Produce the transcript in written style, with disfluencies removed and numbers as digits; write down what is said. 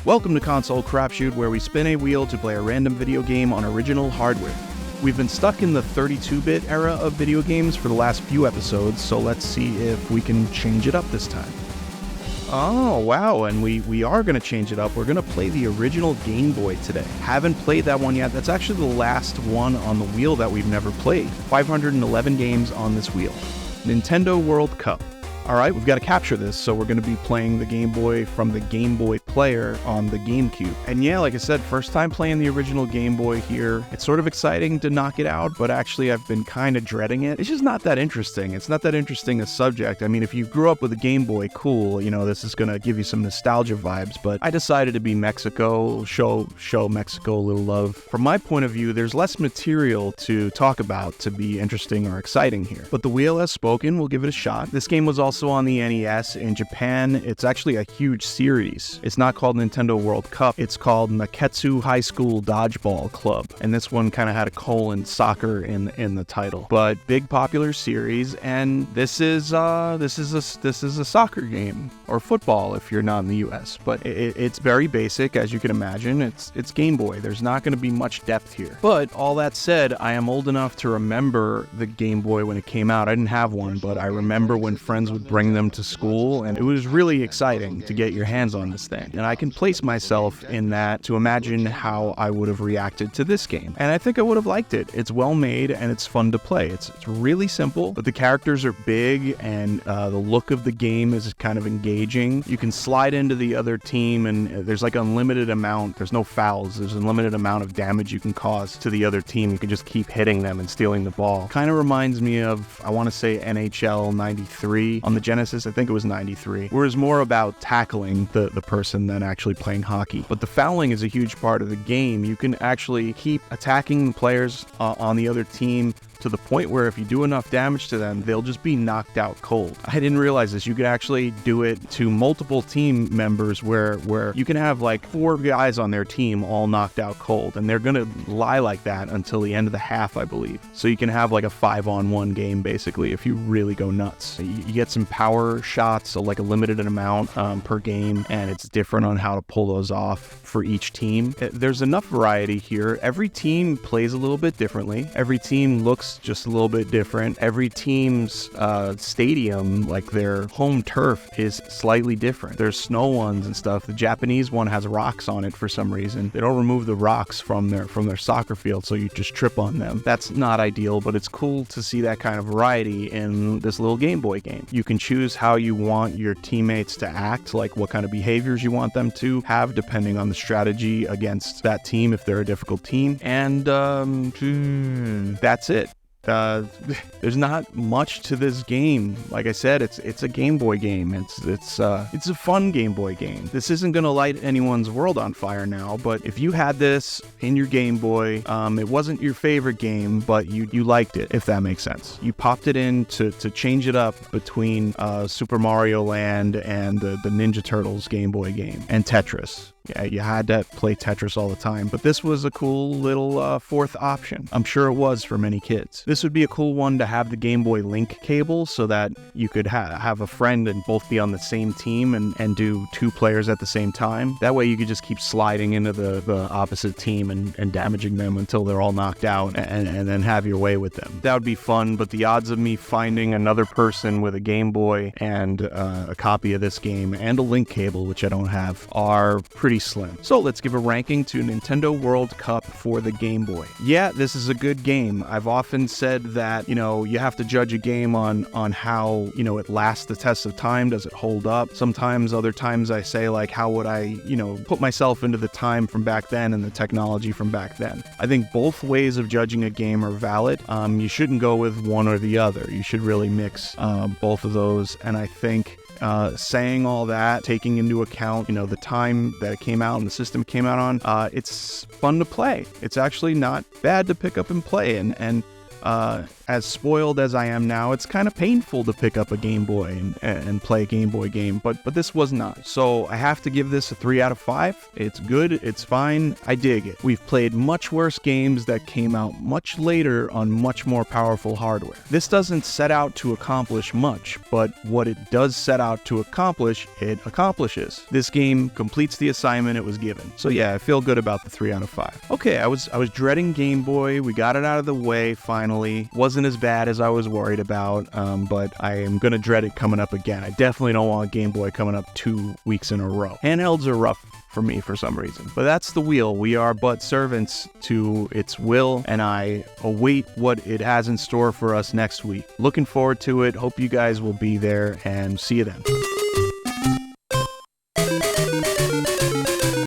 Welcome to Console Crapshoot, where we spin a wheel to play a random video game on original hardware. We've been stuck in the 32-bit era of video games for the last few episodes, so let's see if we can change it up this time. Oh, wow, and we are going to change it up. We're going to play the original Game Boy today. Haven't played that one yet. That's actually the last one on the wheel that we've never played. 511 games on this wheel. Nintendo World Cup. Alright, we've got to capture this, so we're going to be playing the Game Boy from the Game Boy player on the GameCube. And yeah, like I said, first time playing the original Game Boy here. It's sort of exciting to knock it out, but actually I've been kind of dreading it. It's just not that interesting. It's not that interesting a subject. I mean, if you grew up with a Game Boy, cool, this is going to give you some nostalgia vibes, but I decided to be Mexico, show Mexico a little love. From my point of view, there's less material to talk about to be interesting or exciting here. But the wheel has spoken, we'll give it a shot. This game was also on the NES. In Japan, it's actually a huge series. It's not called Nintendo World Cup. It's called Naketsu High School Dodgeball Club. And this one kind of had a colon soccer in the title. But big popular series, and this is a soccer game, or football if you're not in the US. But it's very basic, as you can imagine. It's Game Boy. There's not going to be much depth here. But all that said, I am old enough to remember the Game Boy when it came out. I didn't have one, but I remember when friends would bring them to school, and it was really exciting to get your hands on this thing. And I can place myself in that to imagine how I would have reacted to this game. And I think I would have liked it. It's well made and it's fun to play. It's really simple, but the characters are big, and the look of the game is kind of engaging. You can slide into the other team, and there's like unlimited amount. There's no fouls. There's an unlimited amount of damage you can cause to the other team. You can just keep hitting them and stealing the ball. Kind of reminds me of, I want to say, NHL 93 on the Genesis. I think it was 93, where it's more about tackling the person than actually playing hockey. But the fouling is a huge part of the game. You can actually keep attacking the players on the other team to the point where if you do enough damage to them, they'll just be knocked out cold. I didn't realize this. You could actually do it to multiple team members where you can have like 4 guys on their team all knocked out cold, and they're gonna lie like that until the end of the half, I believe. So you can have like a 5-on-1 game basically if you really go nuts. You get some power shots, so like a limited amount per game, and it's different on how to pull those off for each team. There's enough variety here. Every team plays a little bit differently. Every team looks just a little bit different. Every team's stadium, like their home turf, is slightly different. There's snow ones and stuff. The Japanese one has rocks on it for some reason. They don't remove the rocks from their soccer field, so you just trip on them. That's not ideal, but it's cool to see that kind of variety in this little Game Boy game. You can choose how you want your teammates to act, like what kind of behaviors you want them to have, depending on the strategy against that team if they're a difficult team. And that's it. There's not much to this game. Like I said, it's a Game Boy game. It's a fun Game Boy game. This isn't gonna light anyone's world on fire now, but if you had this in your Game Boy, it wasn't your favorite game, but you liked it, if that makes sense. You popped it in to change it up between Super Mario Land and the Ninja Turtles Game Boy game, and Tetris. Yeah, you had to play Tetris all the time, but this was a cool little fourth option. I'm sure it was for many kids. This would be a cool one to have the Game Boy Link cable so that you could have a friend and both be on the same team and do 2 players at the same time. That way you could just keep sliding into the opposite team and damaging them until they're all knocked out and then have your way with them. That would be fun, but the odds of me finding another person with a Game Boy and a copy of this game and a link cable, which I don't have, are pretty slim. So let's give a ranking to Nintendo World Cup for the Game Boy. Yeah, this is a good game. I've often said that, you have to judge a game on how, it lasts the test of time. Does it hold up? Sometimes, other times I say, like, how would I, put myself into the time from back then and the technology from back then. I think both ways of judging a game are valid. You shouldn't go with one or the other. You should really mix both of those. And I think saying all that, taking into account, the time that it came out and the system it came out on, it's fun to play. It's actually not bad to pick up and play. And As spoiled as I am now, it's kind of painful to pick up a Game Boy and play a Game Boy game, but this was not. So I have to give this a 3 out of 5. It's good, it's fine, I dig it. We've played much worse games that came out much later on much more powerful hardware. This doesn't set out to accomplish much, but what it does set out to accomplish, it accomplishes. This game completes the assignment it was given. So yeah, I feel good about the 3 out of 5. Okay, I was dreading Game Boy. We got it out of the way finally. Wasn't as bad as I was worried about, but I am gonna dread it coming up again. I definitely don't want Game Boy coming up 2 weeks in a row. Handhelds are rough for me for some reason. But that's the wheel. We are but servants to its will, and I await what it has in store for us next week. Looking forward to it. Hope you guys will be there, and see you then.